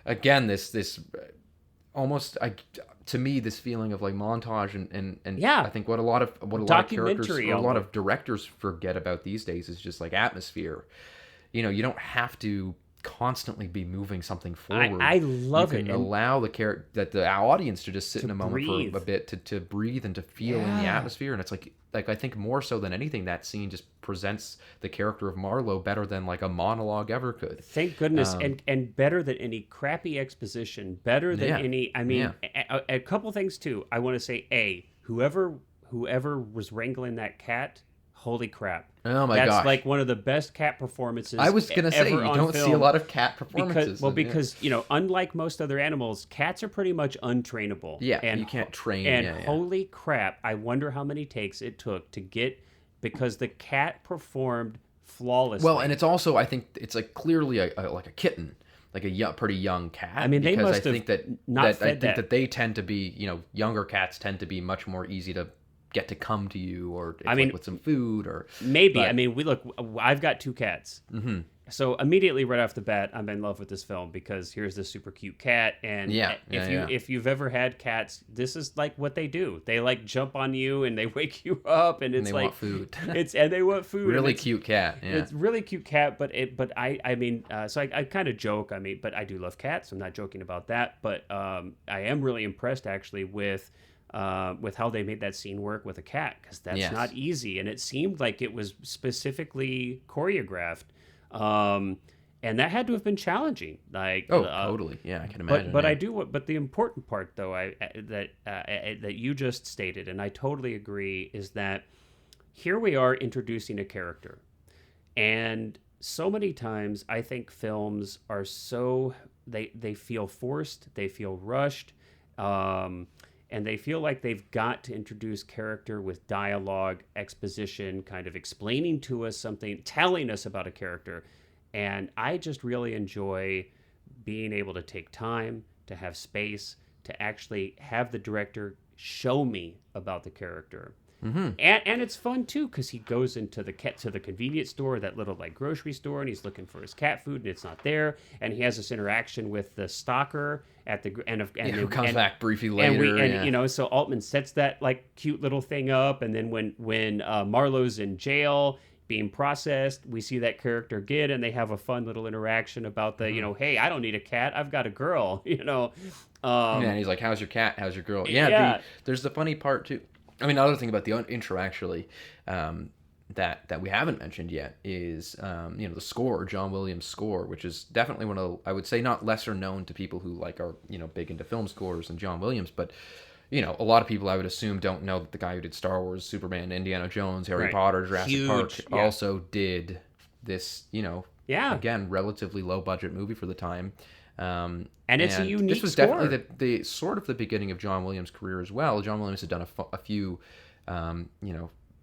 again, this almost to me this feeling of like montage and I think what a lot of characters, or a lot of directors forget about these days is just like atmosphere. You know, you don't have to constantly be moving something forward. I love it. You can allow the audience to just sit in a moment for a bit to breathe and to feel in the atmosphere. And it's like I think more so than anything, that scene just presents the character of Marlowe better than like a monologue ever could. Thank goodness, and better than any crappy exposition. Better than any. I mean, a couple things too. I want to say, whoever was wrangling that cat. Holy crap. Oh my gosh. That's like one of the best cat performances I was going to say, you don't see a lot of cat performances. Because you know, unlike most other animals, cats are pretty much untrainable. Yeah, and you can't train. And holy crap, I wonder how many takes it took to get, because the cat performed flawlessly. Well, and it's also, I think, it's like clearly like a kitten. Like a pretty young cat. I mean, they must have not fed that. I think that they tend to be, you know, younger cats tend to be much more easy to get to come to you, or with some food, or maybe. But, I mean, I've got 2 cats, So immediately right off the bat, I'm in love with this film because here's this super cute cat, and if you've ever had cats, this is like what they do. They like jump on you and they wake you up, and it's they like want food. and they want food. Really cute cat. Yeah. It's really cute cat, but I mean, so I kind of joke. I mean, but I do love cats. I'm not joking about that. But I am really impressed actually with how they made that scene work with a cat, because that's not easy, and it seemed like it was specifically choreographed. And that had to have been challenging. Like, totally, yeah, I can imagine. But the important part, though, that you just stated, and I totally agree, is that here we are introducing a character, and so many times I think films are they feel forced, they feel rushed, and they feel like they've got to introduce character with dialogue, exposition, kind of explaining to us something, telling us about a character. And I just really enjoy being able to take time, to have space, to actually have the director show me about the character. Mm-hmm. And it's fun too, because he goes into the convenience store, that little like grocery store, and he's looking for his cat food, and it's not there. And he has this interaction with the stalker at the who comes back briefly later. So Altman sets that like cute little thing up, and then when Marlowe's in jail being processed, we see that character again, and they have a fun little interaction about the hey, I don't need a cat, I've got a girl. And he's like, how's your cat, how's your girl? There's the funny part too. I mean, another thing about the intro, actually, that we haven't mentioned yet is, the score, John Williams' score, which is definitely one of, I would say, not lesser known to people who are big into film scores than John Williams, but a lot of people, I would assume, don't know that the guy who did Star Wars, Superman, Indiana Jones, Harry Potter, Jurassic Park also did this, again, relatively low budget movie for the time. And it's a unique This was score. definitely the sort of the beginning of John Williams' career as well. John Williams had done a few,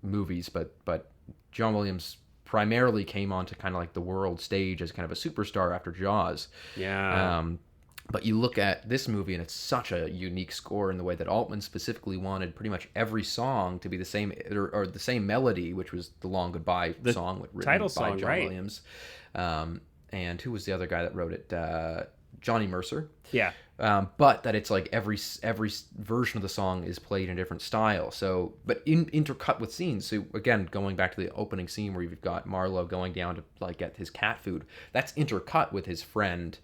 movies, but John Williams primarily came onto kind of like the world stage as kind of a superstar after Jaws. Yeah. But you look at this movie, and it's such a unique score in the way that Altman specifically wanted pretty much every song to be the same, or the same melody, which was the Long Goodbye song, written title by song, John Williams. And who was the other guy that wrote it? Johnny Mercer. Yeah. But that it's like every version of the song is played in a different style. So, but intercut with scenes. So again, going back to the opening scene where you've got Marlowe going down to like get his cat food, that's intercut with his friend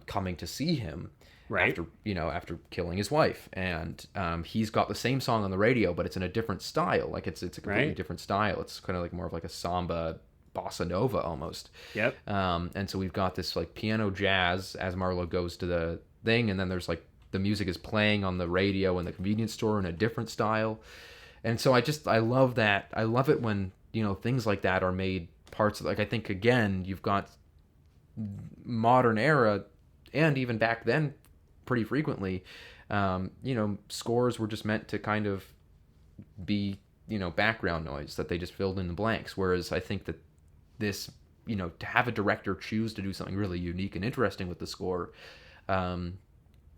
coming to see him. Right. After killing his wife, and he's got the same song on the radio, but it's in a different style. Like it's a completely different style. It's kind of like more of like a samba, bossa nova almost. Yep. And so we've got this like piano jazz as Marlowe goes to the thing, and then there's like the music is playing on the radio in the convenience store in a different style. And so I love that. I love it when things like that are made parts of, like, I think again you've got modern era, and even back then pretty frequently scores were just meant to kind of be background noise that they just filled in the blanks, whereas I think that this to have a director choose to do something really unique and interesting with the score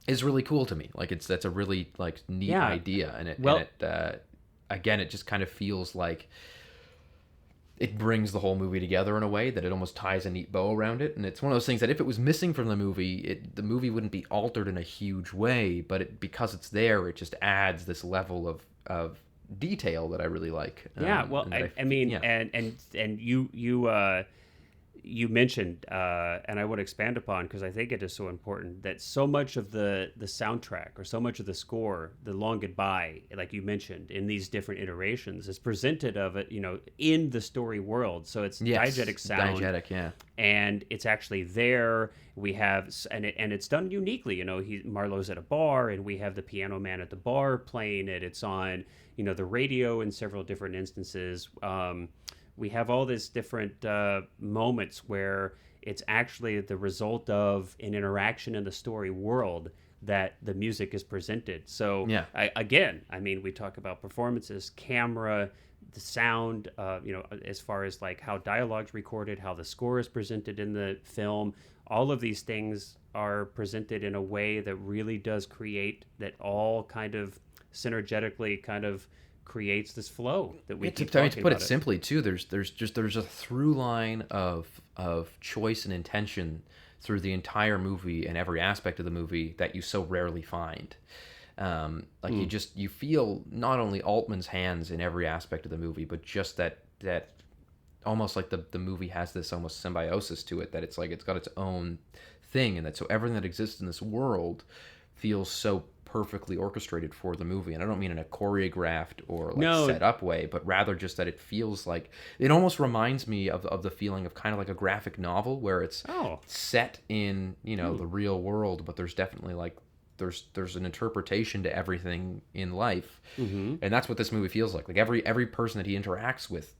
is really cool to me. Like that's a really like neat idea, and again, it just kind of feels like it brings the whole movie together in a way that it almost ties a neat bow around it. And it's one of those things that if it was missing from the movie, the movie wouldn't be altered in a huge way, but because it's there, it just adds this level of detail that I really like. You mentioned, and I would expand upon, because I think it is so important, that so much of the soundtrack, or so much of the score, the Long Goodbye, like you mentioned, in these different iterations, is presented of it, in the story world. So it's diegetic sound. Diegetic, yeah. And it's actually there. We have, and it's done uniquely. Marlowe's at a bar, and we have the piano man at the bar playing it. It's on, the radio in several different instances. We have all these different moments where it's actually the result of an interaction in the story world that the music is presented. So we talk about performances, camera, the sound, as far as like how dialogue's recorded, how the score is presented in the film. All of these things are presented in a way that really does create that all kind of synergetically kind of creates this flow that we keep to talking put about. It simply too, there's a through line of choice and intention through the entire movie and every aspect of the movie that you so rarely find. You feel not only Altman's hands in every aspect of the movie, but just that almost like the movie has this almost symbiosis to it, that it's like it's got its own thing, and that so everything that exists in this world feels so perfectly orchestrated for the movie. And I don't mean in a choreographed or set up way, but rather just that it feels like, it almost reminds me of the feeling of kind of like a graphic novel where it's set in, the real world, but there's definitely like there's an interpretation to everything in life. And that's what this movie feels like. Like every person that he interacts with,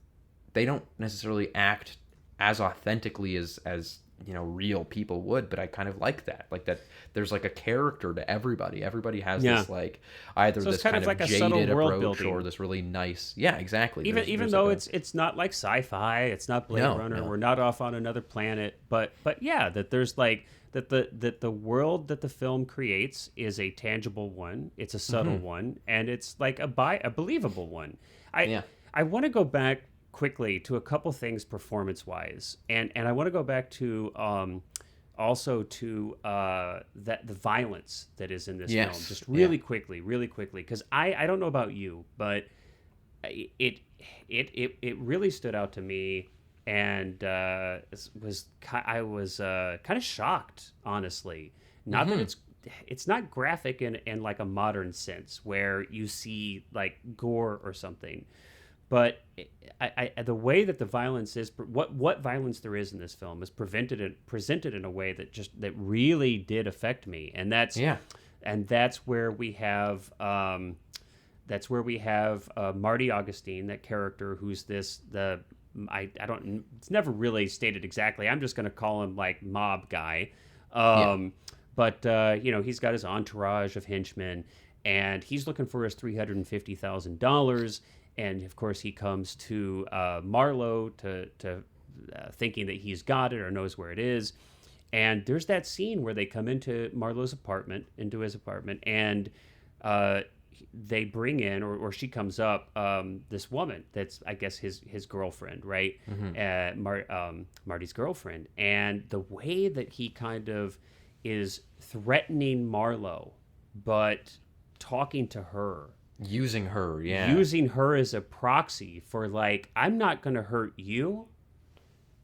they don't necessarily act as authentically as real people would, but I kind of like that. Like that there's like a character to everybody. Everybody has this like either this kind of like jaded approach or this really nice. Yeah, exactly. Even though it's not like sci-fi, it's not Blade Runner. No. We're not off on another planet, but yeah, that there's like that the world that the film creates is a tangible one. It's a subtle one, and it's like a believable one. I want to go back quickly to a couple things performance-wise, and I want to go back to also to that the violence that is in this film, just really quickly, because I don't know about you, but it really stood out to me, and I was kind of shocked, honestly. Not that it's not graphic in like a modern sense where you see like gore or something. But the way that the violence is, what violence there is in this film is presented in a way that really did affect me, and that's where we have Marty Augustine, that character who's it's never really stated exactly. I'm just going to call him like mob guy, but he's got his entourage of henchmen, and he's looking for his $350,000. And of course, he comes to Marlowe to thinking that he's got it or knows where it is. And there's that scene where they come into Marlowe's apartment, and they bring in, or she comes up, this woman that's, I guess, his girlfriend, right? Marty's girlfriend. And the way that he kind of is threatening Marlowe, but talking to her. Using her as a proxy for like, I'm not going to hurt you,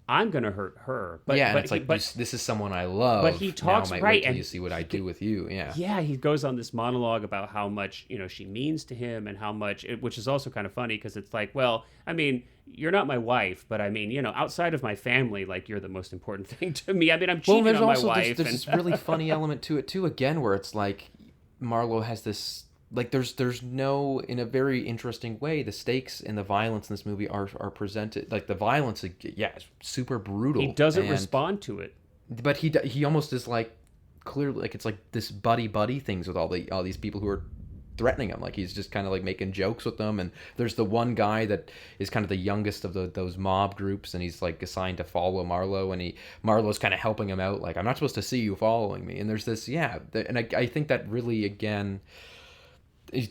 I'm going to hurt her. But it's like, this is someone I love. But he talks now, right, and you see what I do with you. Yeah. He goes on this monologue about how much she means to him, and how much, which is also kind of funny because it's like, well, I mean, you're not my wife, but I mean, outside of my family, like you're the most important thing to me. I mean, I'm cheating on my wife. There's this really funny element to it too. Again, where it's like Marlowe has this. Like there's no, in a very interesting way, the stakes and the violence in this movie are presented, like the violence is super brutal. He doesn't respond to it, but he almost is like clearly like it's like this buddy things with all these people who are threatening him. Like he's just kind of like making jokes with them, and there's the one guy that is kind of the youngest of those mob groups, and he's like assigned to follow Marlowe, and Marlowe's kind of helping him out, like, I'm not supposed to see you following me. And there's this and I think that really again to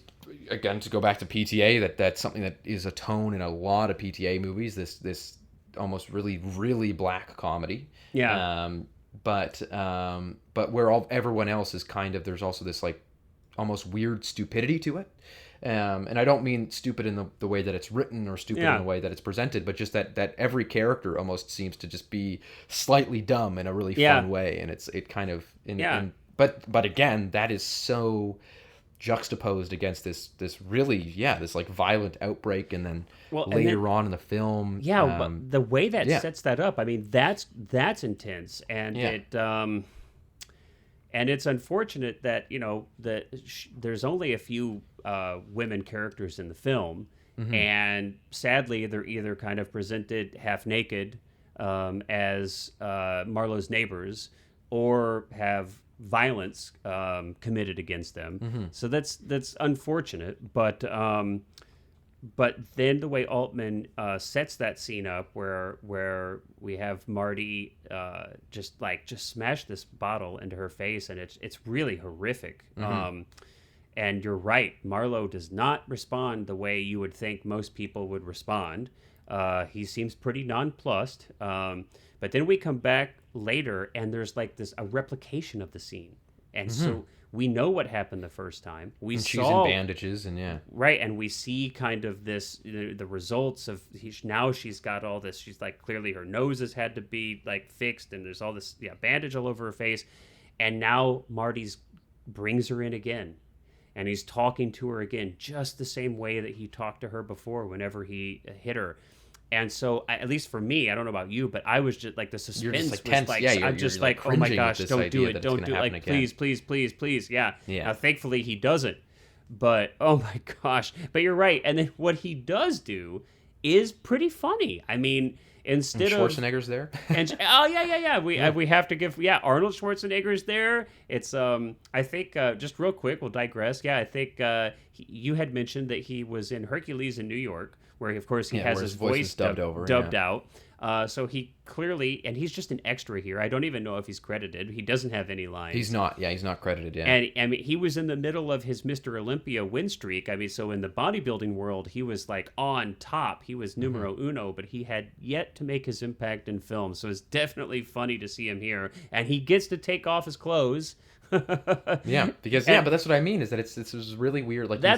go back to PTA, that's something that is a tone in a lot of PTA movies, this almost really, really black comedy. But where everyone else is kind of, there's also this like almost weird stupidity to it. And I don't mean stupid in the way that it's written or stupid in the way that it's presented, but just that every character almost seems to just be slightly dumb in a really fun way. And it kind of, but again, that is so juxtaposed against this really this like violent outbreak, and then later on in the film but the way that sets that up, I mean, that's intense, and it's unfortunate that there's only a few women characters in the film, and sadly they're either kind of presented half naked as Marlowe's neighbors, or have violence committed against them. So that's unfortunate, but then the way Altman sets that scene up, where we have Marty just smash this bottle into her face, and it's really horrific. And you're right, Marlowe does not respond the way you would think most people would respond. He seems pretty nonplussed. But then we come back later, and there's like a replication of the scene. And so we know what happened the first time. She's in bandages, and right, and we see kind of this, the results of now she's got all this. She's like, clearly her nose has had to be like fixed, and there's all this bandage all over her face, and now Marty's brings her in again, and he's talking to her again, just the same way that he talked to her before whenever he hit her. And so, at least for me, I don't know about you, but I was just like, the suspense was tense. like, I'm just like, oh my gosh, don't do it, don't do it, like, again. please. Yeah. Now, thankfully, he doesn't. But, oh my gosh. But you're right. And then what he does do is pretty funny. I mean, instead of Schwarzenegger's there. We have to give Arnold Schwarzenegger's there. It's I think just real quick, we'll digress. I think you had mentioned that he was in Hercules in New York, where of course he has his voice dubbed out. So he clearly, and he's just an extra here. I don't even know if he's credited. He doesn't have any lines. He's not credited. Yeah. And I mean, he was in the middle of his Mr. Olympia win streak. I mean, so in the bodybuilding world, he was like on top. He was numero uno, but he had yet to make his impact in film. So it's definitely funny to see him here, and he gets to take off his clothes. But that's what I mean, is that it's really weird. Like, you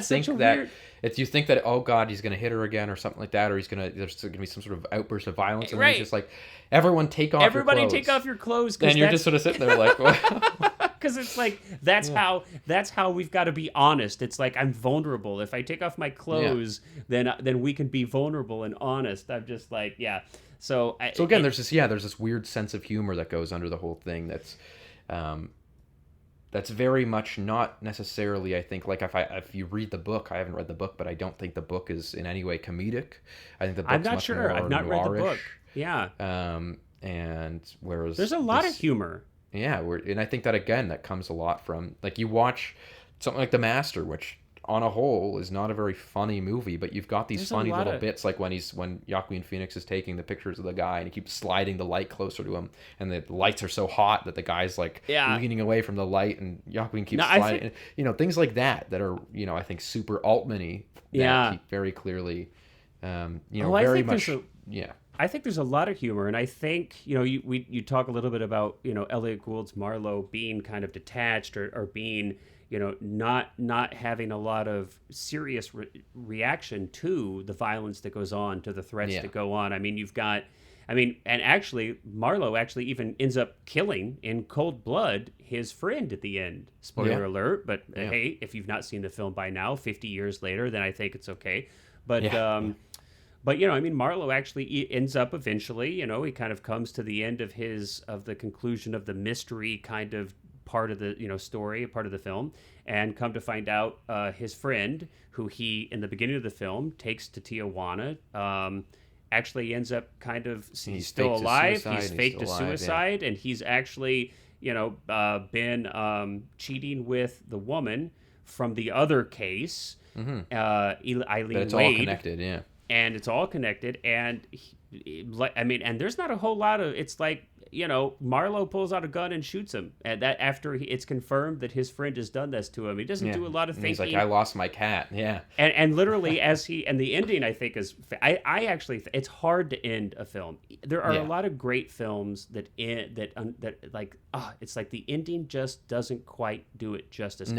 think that oh god, he's gonna hit her again or something like that, or there's gonna be some sort of outburst of violence, and then he's just like, everybody take off your clothes, and you're just sort of sitting there like, well, because it's like that's how we've got to be honest. It's like, I'm vulnerable. If I take off my clothes, then we can be vulnerable and honest. I'm just like, So again, there's this weird sense of humor that goes under the whole thing. That's very much not necessarily, I think, like if you read the book, I haven't read the book, but I don't think the book is in any way comedic. I think the book's much more I've not read the book. Yeah. And whereas there's a lot of humor. Yeah, and I think that, again, that comes a lot from, like, you watch something like The Master, which on a whole is not a very funny movie, but you've got these funny little bits, like when Joaquin Phoenix is taking the pictures of the guy and he keeps sliding the light closer to him, and the lights are so hot that the guy's like leaning away from the light, and Joaquin keeps sliding. Things like that are, I think, super Altman-y. Keep very clearly, very much. I think there's a lot of humor, and I think, you talk a little bit about, Elliot Gould's Marlowe being kind of detached or being, not having a lot of serious reaction to the violence that goes on, to the threats that go on. I mean, and actually, Marlowe actually even ends up killing in cold blood his friend at the end. Spoiler alert, but hey, if you've not seen the film by now, 50 years later, then I think it's okay. But Marlowe actually ends up eventually, he kind of comes to the end of the conclusion of the mystery kind of part of the story, part of the film, and come to find out his friend, who he in the beginning of the film takes to Tijuana, actually ends up kind of he's still alive. He's faked a suicide, and he's actually been cheating with the woman from the other case, Eileen Wade. But it's all connected, and it's all connected, and and there's not a whole lot of, it's like, Marlowe pulls out a gun and shoots him, and that after it's confirmed that his friend has done this to him. He doesn't do a lot of thinking. He's like, I lost my cat. And literally, and the ending, I think, is, I actually, it's hard to end a film. There are a lot of great films that it's like the ending just doesn't quite do it justice.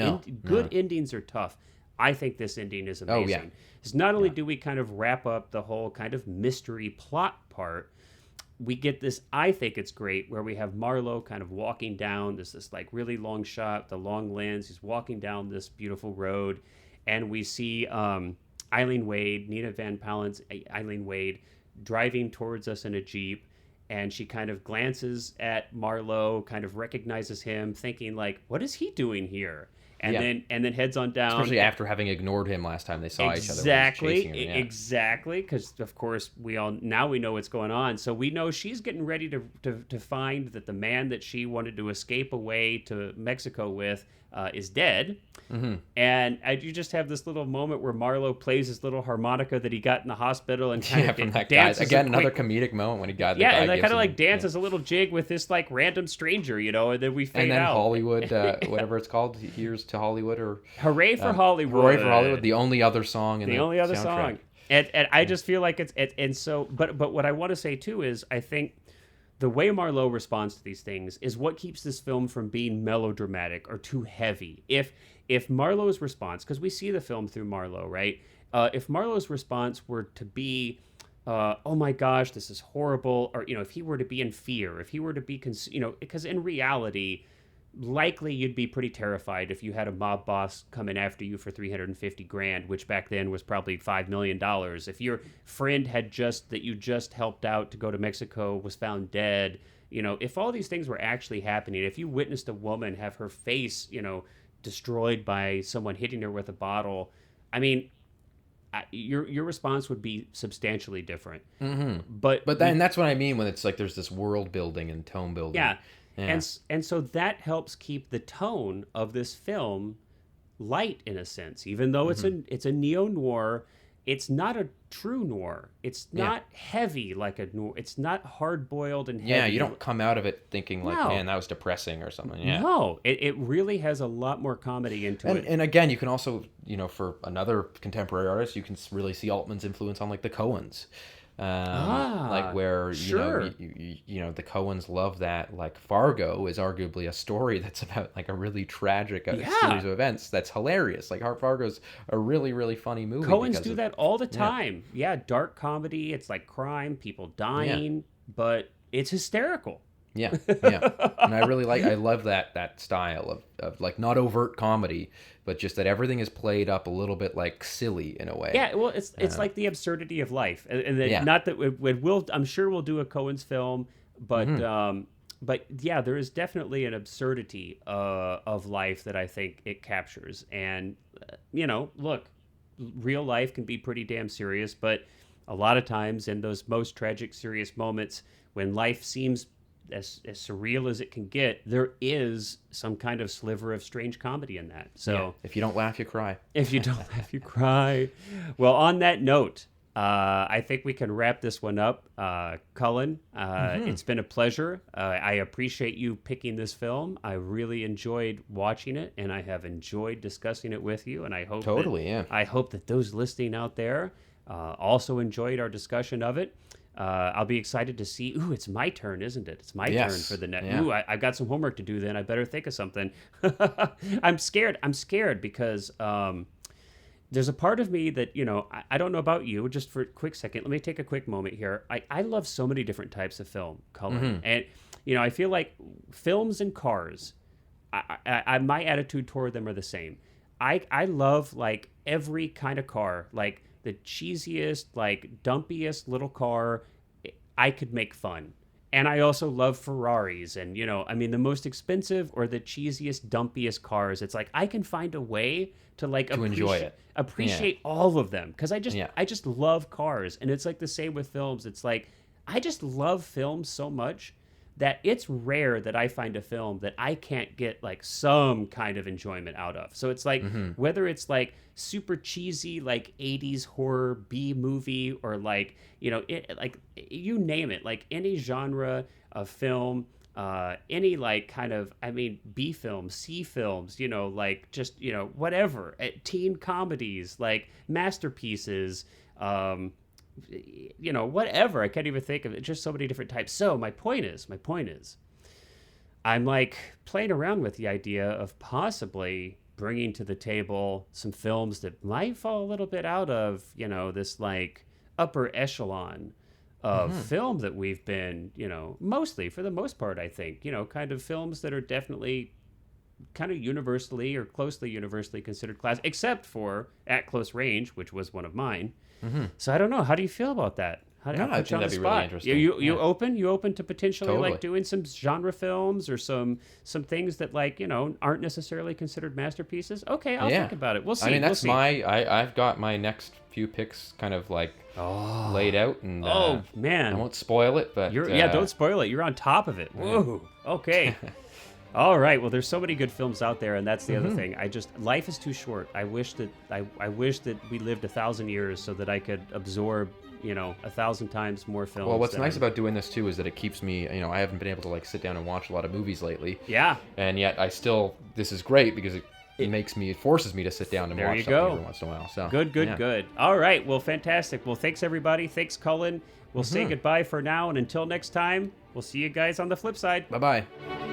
Good endings are tough. I think this ending is amazing. Because not only do we kind of wrap up the whole kind of mystery plot part, we get this, I think it's great, where we have Marlowe kind of walking down this like really long shot, the long lens. He's walking down this beautiful road, and we see Eileen Wade, Nina Van Pallant's Eileen Wade, driving towards us in a Jeep, and she kind of glances at Marlowe, kind of recognizes him, thinking like, what is he doing here? And then heads on down. Especially after having ignored him last time they saw each other. Exactly, because of course we know what's going on. So we know she's getting ready to find that the man that she wanted to escape away to Mexico with is dead. Mm-hmm. And you just have this little moment where Marlowe plays his little harmonica that he got in the hospital and kind of dances. Again, another comedic moment when he got and they kind of like dances a little jig with this like random stranger, and then we fade out. And then Hollywood, whatever it's called, here's to Hollywood, or Hooray for Hollywood. Hooray for Hollywood, the only other song in the only other soundtrack. song. And I just feel like but what I want to say too is I think the way Marlowe responds to these things is what keeps this film from being melodramatic or too heavy. If Marlowe's response, because we see the film through Marlowe, right? If Marlowe's response were to be, oh my gosh, this is horrible, or if he were to be in fear, if he were to be, because in reality, likely you'd be pretty terrified if you had a mob boss coming after you for $350,000, which back then was probably $5 million. If your friend that you just helped out to go to Mexico was found dead, if all these things were actually happening, if you witnessed a woman have her face, destroyed by someone hitting her with a bottle, I mean, your response would be substantially different. Mm-hmm. But then that's what I mean when it's like there's this world building and tone building. Yeah. And so that helps keep the tone of this film light in a sense, even though it's a neo-noir. It's not a true noir. It's not heavy like a noir. It's not hard-boiled and heavy. Yeah, you don't come out of it thinking like, man, that was depressing or something. Yeah. No, it really has a lot more comedy into it. And again, you can also, for another contemporary artist, you can really see Altman's influence on like the Coens. Like where sure. The Coens love that. Like Fargo is arguably a story that's about like a really tragic series of events that's hilarious. Like Fargo's a really, really funny movie. Coens do that all the time. Yeah, dark comedy. It's like crime, people dying, but it's hysterical. Yeah. And I love that style of like not overt comedy, but just that everything is played up a little bit like silly in a way. Yeah, well, it's like the absurdity of life. And not that I'm sure we'll do a Coens film, but yeah, there is definitely an absurdity of life that I think it captures. And look, real life can be pretty damn serious, but a lot of times in those most tragic, serious moments when life seems as surreal as it can get, there is some kind of sliver of strange comedy in that. So if you don't laugh, you cry. If you don't laugh, you cry. Well, on that note, I think we can wrap this one up. Cullen, it's been a pleasure. I appreciate you picking this film. I really enjoyed watching it, and I have enjoyed discussing it with you. And I hope I hope that those listening out there also enjoyed our discussion of it. I'll be excited to see. Ooh, it's my turn, isn't it? It's my turn for the next. Yeah. Ooh, I've got some homework to do then. I better think of something. I'm scared because there's a part of me that, I don't know about you. Just for a quick second, let me take a quick moment here. I love so many different types of film, Cullen. And, I feel like films and cars, my attitude toward them are the same. I love, like, every kind of car, like, the cheesiest, like, dumpiest little car I could make fun. And I also love Ferraris and, the most expensive or the cheesiest, dumpiest cars. It's like I can find a way to like appreciate all of them because I just love cars. And it's like the same with films. It's like I just love films so much that it's rare that I find a film that I can't get like some kind of enjoyment out of. So it's like whether it's like super cheesy like 80s horror B movie or like like you name it, like any genre of film, any like kind of B films, C films, like just whatever, teen comedies, like masterpieces, whatever. I can't even think of it. Just so many different types. So my point is, I'm like playing around with the idea of possibly bringing to the table some films that might fall a little bit out of, this like upper echelon of film that we've been, mostly for the most part, I think, kind of films that are definitely kind of universally or closely universally considered classic, except for At Close Range, which was one of mine. So I don't know. How do you feel about that? I think that'd be really interesting. You open? You open to potentially like doing some genre films or some things that like aren't necessarily considered masterpieces? Okay, I'll think about it. We'll see. That's I've got my next few picks kind of like laid out, and man, I won't spoil it, but don't spoil it. You're on top of it. Whoa. Okay. All right. Well, there's so many good films out there, and that's the other thing. Life is too short. I wish that we lived 1,000 years so that I could absorb, 1,000 times more films. Well, what's nice about doing this too is that it keeps me, I haven't been able to like sit down and watch a lot of movies lately. Yeah. And yet this is great because it it forces me to sit down and watch something every once in a while. So good. All right, well, fantastic. Well, thanks everybody. Thanks, Cullen. We'll say goodbye for now, and until next time, we'll see you guys on the flip side. Bye-bye.